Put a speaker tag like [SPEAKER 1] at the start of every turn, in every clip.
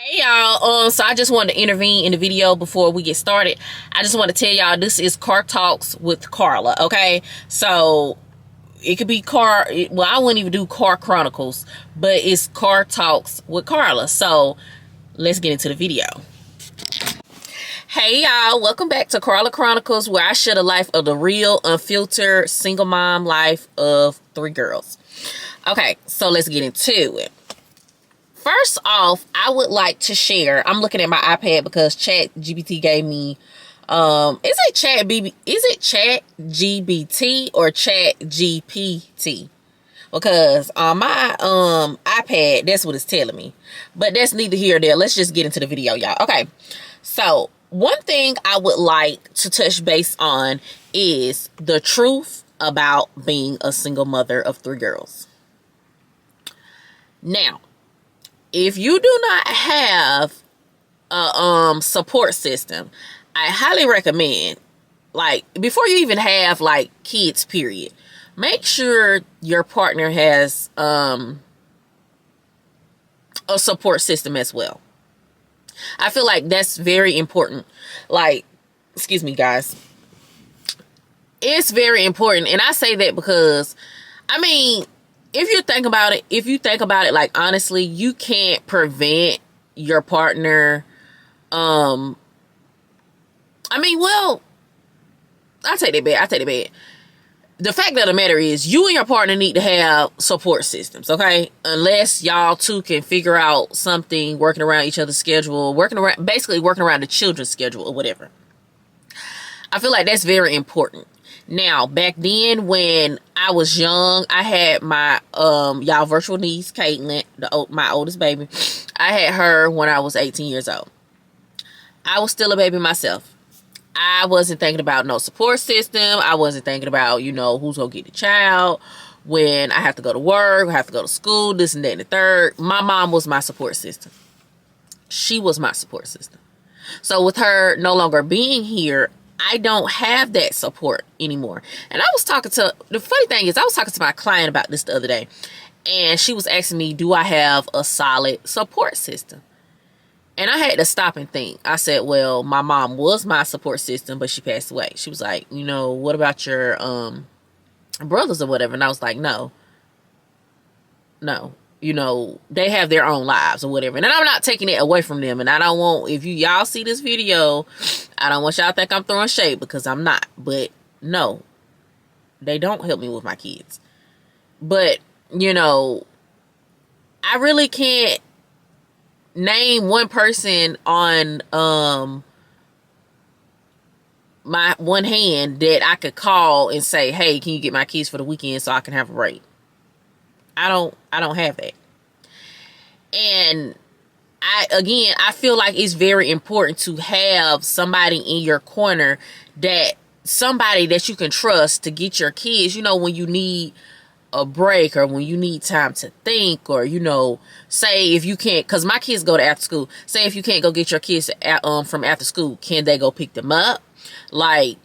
[SPEAKER 1] Hey y'all, so I just wanted to intervene in the video before we get started. I just want to tell y'all this is Car Talks with Karlaaa, okay? So it could be well, I wouldn't even do Car Chronicles, but it's Car Talks with Karlaaa. So let's get into the video. Hey y'all, welcome back to Karlaaa Chronicles, where I share the life of the real, unfiltered, single mom life of 3 girls. Okay, so let's get into it. First off, I would like to share, I'm looking at my iPad because ChatGPT gave me, is it Chat GBT or Chat GPT? Because on my iPad, that's what it's telling me. But that's neither here nor there. Let's just get into the video, y'all. Okay, so one thing I would like to touch base on is the truth about being a single mother of 3 girls. Now, if you do not have a support system, I highly recommend, like, before you even have like kids, period, make sure your partner has a support system as well. I feel like that's very important. Like, excuse me, guys. It's very important. And I say that because, I mean, if you think about it, like, honestly, you can't prevent your partner. I mean, well, I take that back. The fact of the matter is, you and your partner need to have support systems, okay? Unless y'all two can figure out something, working around each other's schedule, basically working around the children's schedule or whatever. I feel like that's very important. Now, back then when I was young, I had my y'all virtual niece, Caitlin, my oldest baby. I had her when I was 18 years old. I was still a baby myself. I wasn't thinking about no support system. I wasn't thinking about, you know, who's gonna get the child when I have to go to work, I have to go to school, this and that and the third. My mom was my support system. She was my support system. So with her no longer being here, I don't have that support anymore. And the funny thing is, I was talking to my client about this the other day, and she was asking me, do I have a solid support system? And I had to stop and think. I said, well, my mom was my support system, but she passed away. She was like, you know, what about your brothers or whatever? And I was like, no, you know, they have their own lives or whatever. And I'm not taking it away from them. And I don't want, if y'all see this video, I don't want y'all to think I'm throwing shade, because I'm not. But no, they don't help me with my kids. But, you know, I really can't name one person on my one hand that I could call and say, hey, can you get my kids for the weekend so I can have a break? I don't have that. And I feel like it's very important to have somebody in your corner, somebody that you can trust to get your kids, you know, when you need a break or when you need time to think, or, you know, say if you can't, because my kids go to after school, say if you can't go get your kids from after school, can they go pick them up? Like,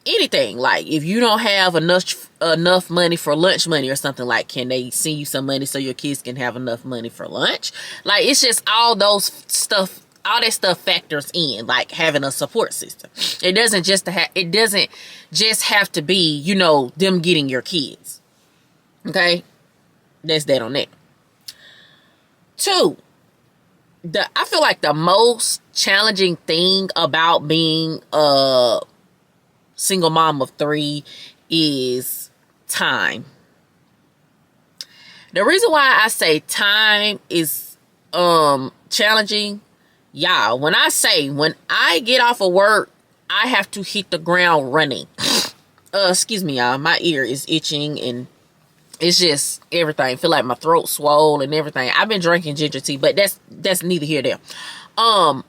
[SPEAKER 1] anything. Like, if you don't have enough money for lunch money or something, like, can they send you some money so your kids can have enough money for lunch? Like, it's just all that stuff factors in, like, having a support system. It doesn't just have to be, you know, them getting your kids. Okay? That's that on that. 2, I feel like the most challenging thing about being a single mom of 3 is time. The reason why I say time is challenging, y'all, when I get off of work, I have to hit the ground running. Excuse me, y'all, my ear is itching and it's just everything. I feel like my throat swole and everything. I've been drinking ginger tea, but that's neither here nor there.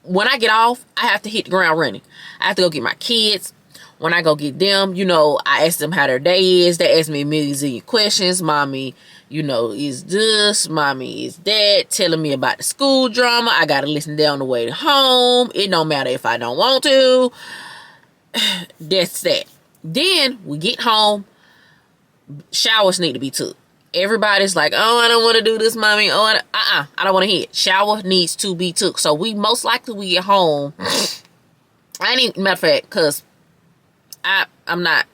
[SPEAKER 1] When I get off, I have to hit the ground running. I have to go get my kids. When I go get them, you know, I ask them how their day is. They ask me millions of questions. Mommy, you know, is this? Mommy, is that? Telling me about the school drama. I got to listen down the way home. It don't matter if I don't want to. That's that. Then we get home. Showers need to be took. Everybody's like, oh, I don't want to do this, mommy. Oh, I don't want to hit. Shower needs to be took. So we most likely we get home. I ain't even, matter of fact, because I'm not.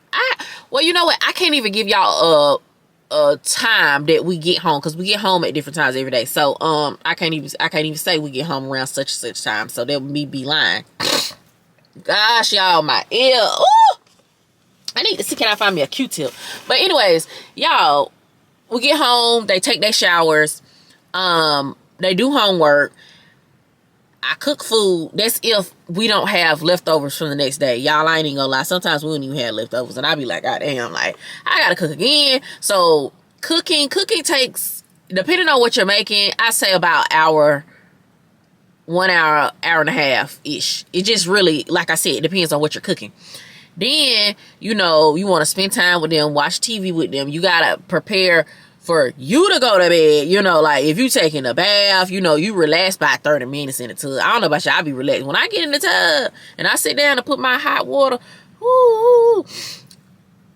[SPEAKER 1] Well, you know what? I can't even give y'all a time that we get home, because we get home at different times every day. So I can't even say we get home around such and such time. So that would be lying. Gosh, y'all, my ear. Ooh! I need to see, can I find me a Q-tip? But anyways, y'all, we get home, they take their showers, they do homework. I cook food. That's if we don't have leftovers from the next day. Y'all, I ain't even gonna lie. Sometimes we don't even have leftovers. And I be like, God damn, like, I gotta cook again. So, cooking takes, depending on what you're making, I say about 1 hour, hour and a half-ish. It just really, like I said, it depends on what you're cooking. Then, you know, you want to spend time with them, watch TV with them. You gotta prepare for you to go to bed. You know, like if you taking a bath, you know, you relax by 30 minutes in the tub. I don't know about y'all, I be relaxed. When I get in the tub and I sit down and put my hot water, ooh,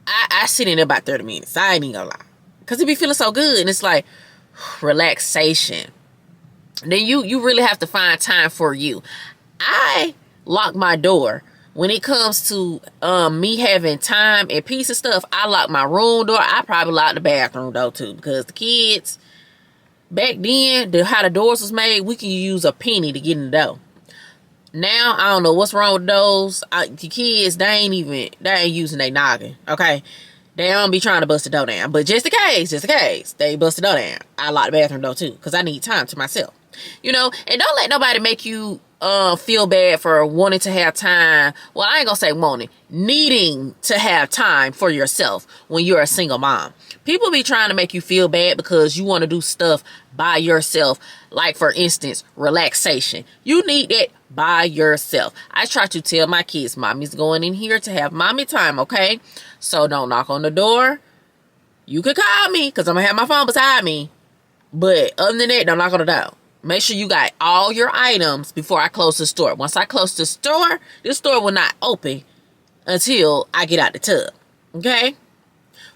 [SPEAKER 1] I sit in there about 30 minutes. I ain't even gonna lie. Because it be feeling so good. And it's like relaxation. Then you really have to find time for you. I lock my door. When it comes to me having time and peace and stuff, I lock my room door. I probably lock the bathroom door too, because the kids, back then, how the doors was made, we can use a penny to get in the door. Now, I don't know what's wrong with those. The kids, they ain't using their noggin, okay? They don't be trying to bust the door down. But just in case, they bust the door down, I lock the bathroom door too, because I need time to myself. You know, and don't let nobody make you feel bad for wanting to have time. Well, I ain't gonna say wanting, needing to have time for yourself when you're a single mom. People be trying to make you feel bad because you want to do stuff by yourself. Like, for instance, relaxation. You need that by yourself. I try to tell my kids, mommy's going in here to have mommy time, okay? So don't knock on the door. You could call me because I'm gonna have my phone beside me. But other than that, don't knock on the door. Make sure you got all your items before I close the store. Once I close the store, this store will not open until I get out the tub. Okay?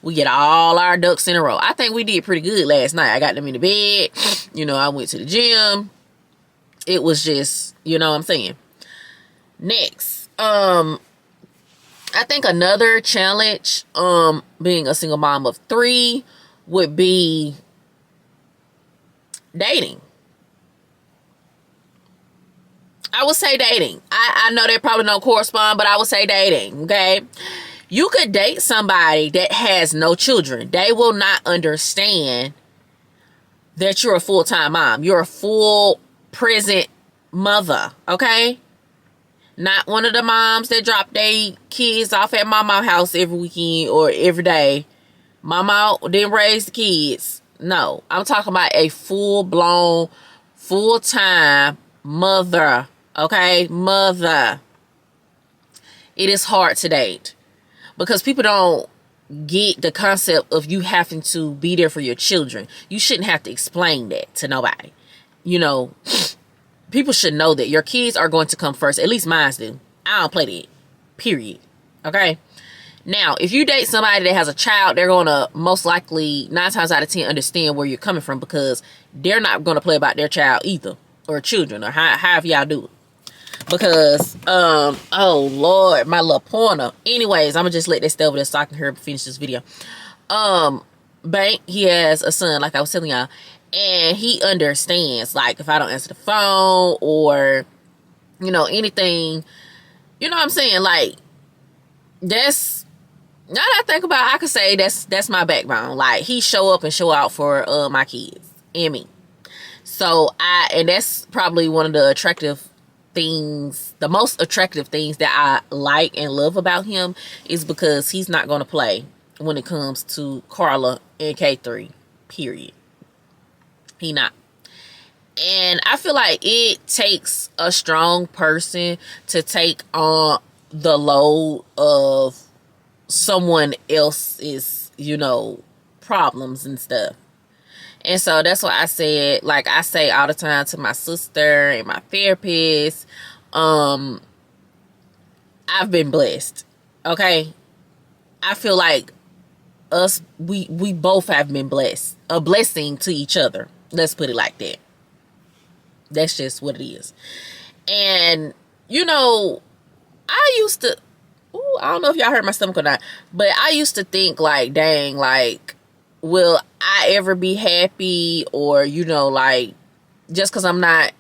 [SPEAKER 1] We get all our ducks in a row. I think we did pretty good last night. I got them in the bed. You know, I went to the gym. It was just, you know what I'm saying? Next, I think another challenge, being a single mom of 3, would be dating. I would say dating. I know they probably don't correspond, but I would say dating, okay? You could date somebody that has no children. They will not understand that you're a full-time mom. You're a full present mother, okay? Not one of the moms that drop their kids off at mama's house every weekend or every day. Mama didn't raise the kids. No, I'm talking about a full-blown, full-time mother. Okay, mother. It is hard to date because people don't get the concept of you having to be there for your children. You shouldn't have to explain that to nobody. You know, people should know that your kids are going to come first. At least mine do. I don't play that. Period. Okay? Now, if you date somebody that has a child, they're going to most likely, 9 times out of 10, understand where you're coming from, because they're not going to play about their child either, or children, or however y'all do it. Because, oh Lord, my little pointer. Anyways, I'm gonna just let that stay over there so I can hear finish this video. Bank, he has a son, like I was telling y'all, and he understands, like, if I don't answer the phone or, you know, anything, you know what I'm saying? Like, that's, now that I think about it, I could say that's my background. Like, he show up and show out for my kids and me. So and that's probably one of the attractive things, the most attractive things that I like and love about him, is because he's not going to play when it comes to Karlaaa and K3, period. He not. And I feel like it takes a strong person to take on the load of someone else's, you know, problems and stuff. And so that's why I said, like I say all the time to my sister and my therapist, I've been blessed. Okay? I feel like we both have been blessed, a blessing to each other. Let's put it like that. That's just what it is. And you know, I used to, I don't know if y'all hurt my stomach or not, but I used to think like, dang, like, will I ever be happy? Or, you know, like, just because I'm not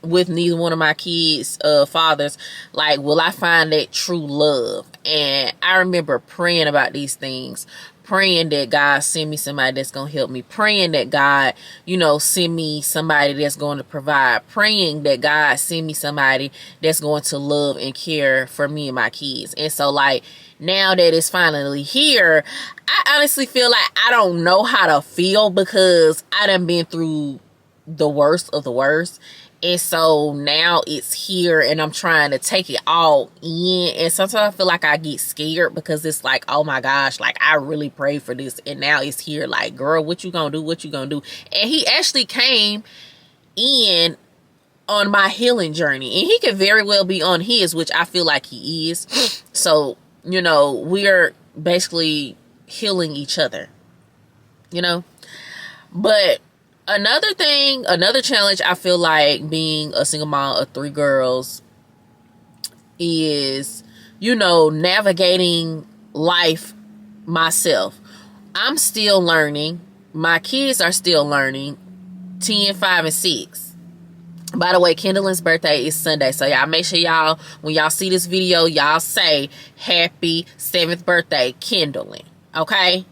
[SPEAKER 1] with neither one of my kids' fathers, like, will I find that true love? And I remember praying about these things, praying that God send me somebody that's going to help me, praying that God, you know, send me somebody that's going to provide, praying that God send me somebody that's going to love and care for me and my kids. And so, like, now that it's finally here, I honestly feel like I don't know how to feel, because I done been through the worst of the worst. And so now it's here and I'm trying to take it all in. And sometimes I feel like I get scared, because it's like, oh my gosh, like, I really prayed for this and now it's here. Like, girl, what you gonna do? What you gonna do? And he actually came in on my healing journey, and he could very well be on his, which I feel like he is. So, you know, we're basically healing each other, you know. But another thing, another challenge I feel like being a single mom of 3 girls is, you know, navigating life myself. I'm still learning. My kids are still learning. 10, 5, and 6. By the way, Kendall's birthday is Sunday. So y'all make sure y'all, when y'all see this video, y'all say happy 7th birthday, Kendall. Okay?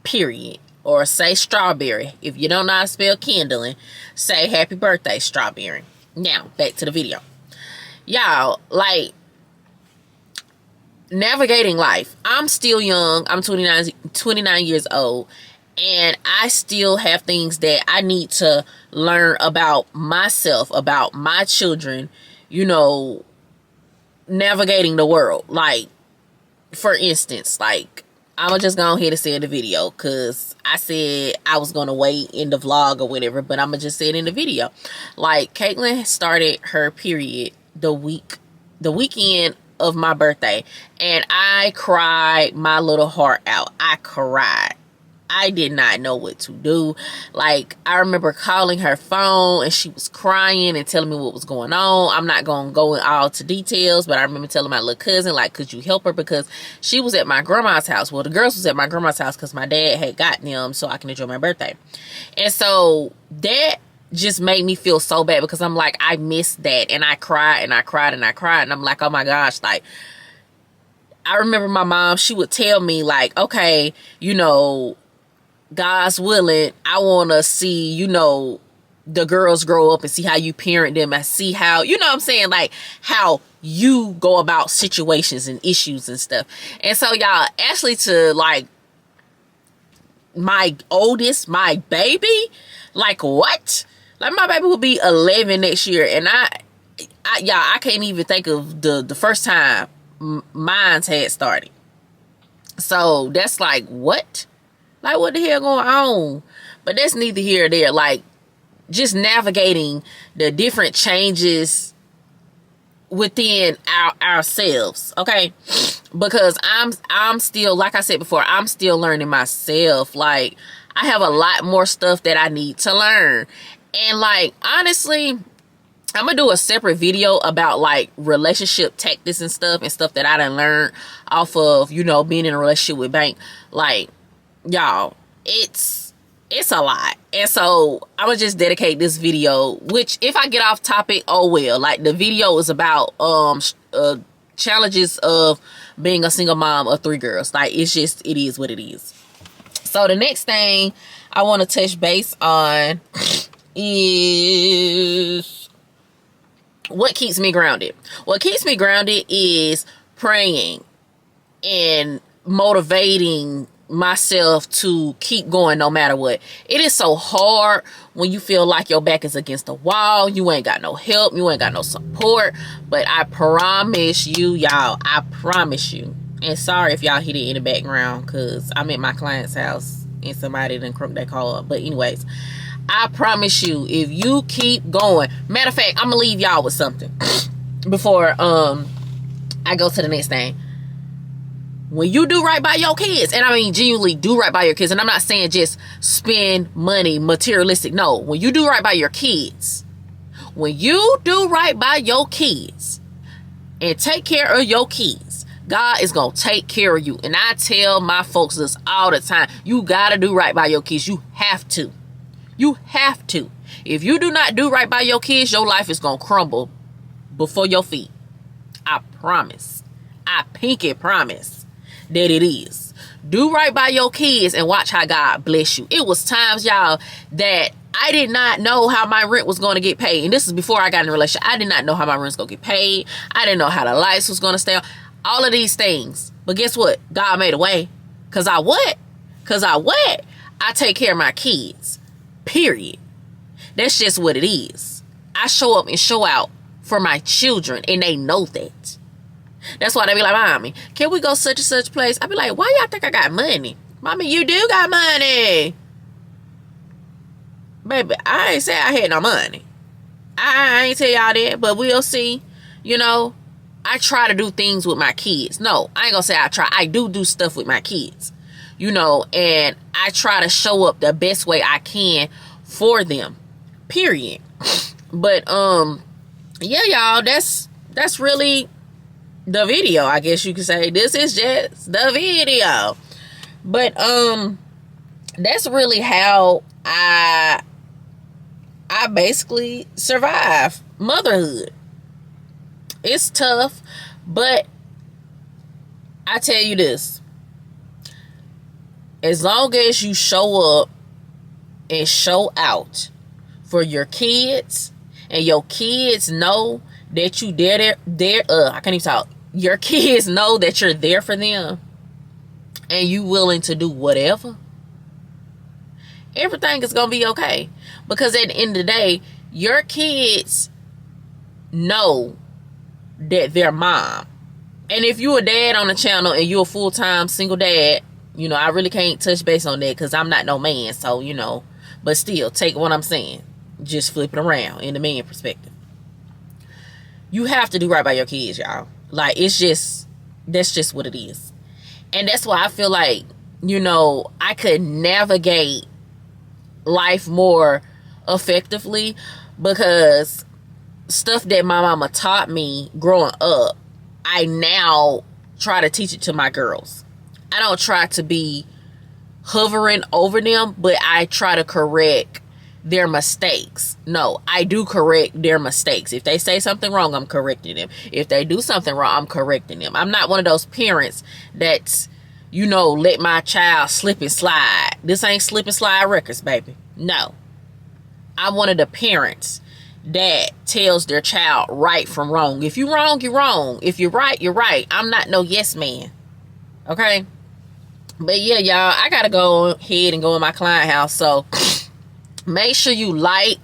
[SPEAKER 1] Period. Or say strawberry. If you don't know how to spell kindling, say happy birthday, strawberry. Now, back to the video. Y'all, like, navigating life. I'm still young. I'm 29 years old. And I still have things that I need to learn about myself, about my children, you know, navigating the world. Like, for instance, like, I'm just going to go ahead and say in the video, because I said I was going to wait in the vlog or whatever, but I'm going to just say it in the video. Like, Caitlin started her period the weekend of my birthday, and I cried my little heart out. I cried. I did not know what to do. Like, I remember calling her phone and she was crying and telling me what was going on. I'm not going to go in all to details, but I remember telling my little cousin, like, could you help her? Because she was at my grandma's house. Well, the girls was at my grandma's house because my dad had gotten them so I can enjoy my birthday. And so that just made me feel so bad, because I'm like, I missed that. And I cried and I cried and I cried. And I'm like, oh my gosh, like, I remember my mom, she would tell me, like, okay, you know, God's willing, I want to see, you know, the girls grow up and see how you parent them and see how, you know what I'm saying, like, how you go about situations and issues and stuff. And so, y'all, actually, to, like, my oldest, my baby, like, what? Like, my baby will be 11 next year, and y'all, I can't even think of the first time mine's had started. So, that's like, what? Like, what the hell going on? But that's neither here or there. Like, just navigating the different changes within ourselves, okay? Because I'm still, like I said before, I'm still learning myself. Like, I have a lot more stuff that I need to learn. And, like, honestly, I'm gonna do a separate video about, like, relationship tactics and stuff that I done learned off of, you know, being in a relationship with Bank. Like, y'all, it's a lot. And so I'm gonna just dedicate this video, which, if I get off topic, oh well. Like, the video is about challenges of being a single mom of 3 girls. Like, it's just, it is what it is. So the next thing I want to touch base on is what keeps me grounded. What keeps me grounded is praying and motivating myself to keep going no matter what. It is so hard when you feel like your back is against the wall. You ain't got no help. You ain't got no support. But I promise you, y'all, I promise you. And sorry if y'all hear it in the background, because I'm at my client's house and somebody done crooked that call up. But anyways, I promise you, if you keep going. Matter of fact, I'm gonna leave y'all with something before I go to the next thing. When you do right by your kids, and I mean genuinely do right by your kids, and I'm not saying just spend money, materialistic. No, when you do right by your kids, when you do right by your kids and take care of your kids, God is going to take care of you. And I tell my folks this all the time. You got to do right by your kids. You have to. You have to. If you do not do right by your kids, your life is going to crumble before your feet. I promise. I pinky promise that it is. Do right by your kids and watch how God bless you. It was times, y'all, that I did not know how my rent was going to get paid. And this is before I got in a relationship. I did not know how my rent was going to get paid. I didn't know how the lights was going to stay on. All of these things. But guess what? God made a way. Because I what? Because I what? I take care of my kids. Period. That's just what it is. I show up and show out for my children. And they know that. That's why they be like, Mommy, can we go such and such place? I be like, why y'all think I got money? Mommy, you do got money. Baby, I ain't say I had no money. I ain't tell y'all that, but we'll see. You know, I try to do things with my kids. No, I ain't gonna say I try. I do stuff with my kids. You know, and I try to show up the best way I can for them. Period. But, yeah, y'all, that's really the video, I guess you could say. This is just the video. But that's really how I basically survive motherhood. It's tough, but I tell you this, as long as you show up and show out for your kids, and your kids know that you there, I can't even talk. Your kids know that you're there for them and you willing to do whatever, everything is going to be okay. Because at the end of the day, your kids know that their mom. And if you're a dad on the channel and you're a full-time single dad, you know, I really can't touch base on that because I'm not no man. So, you know, but still, take what I'm saying. Just flip it around in the man perspective. You have to do right by your kids, y'all. Like, it's just, that's just what it is. And that's why I feel like, you know, I could navigate life more effectively because stuff that my mama taught me growing up, I now try to teach it to my girls. I don't try to be hovering over them, but I try to correct their mistakes. No, I do correct their mistakes. If they say something wrong, I'm correcting them. If they do something wrong, I'm correcting them. I'm not one of those parents that's, you know, let my child slip and slide. This ain't slip and slide records, baby. No. I'm one of the parents that tells their child right from wrong. If you're wrong, you're wrong. If you're right, you're right. I'm not no yes man. Okay? But yeah, y'all, I gotta go ahead and go in my client house. So make sure you like,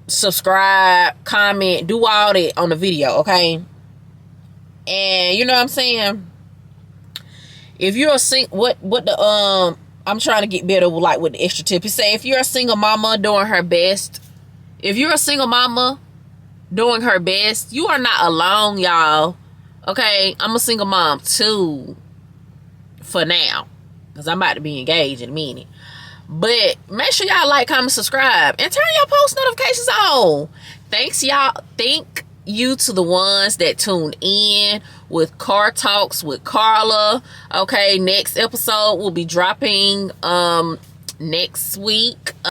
[SPEAKER 1] subscribe, comment, do all that on the video, okay? And you know what I'm saying? If you're a I'm trying to get better with, like, with the extra tip. It say if you're a single mama doing her best, if you're a single mama doing her best, you are not alone, y'all. Okay, I'm a single mom too, for now, because I'm about to be engaged in a minute. But make sure y'all like, comment, subscribe, and turn your post notifications on. Thanks, y'all. Thank you to the ones that tuned in with Car Talks with Karlaaa. Okay, next episode will be dropping next week.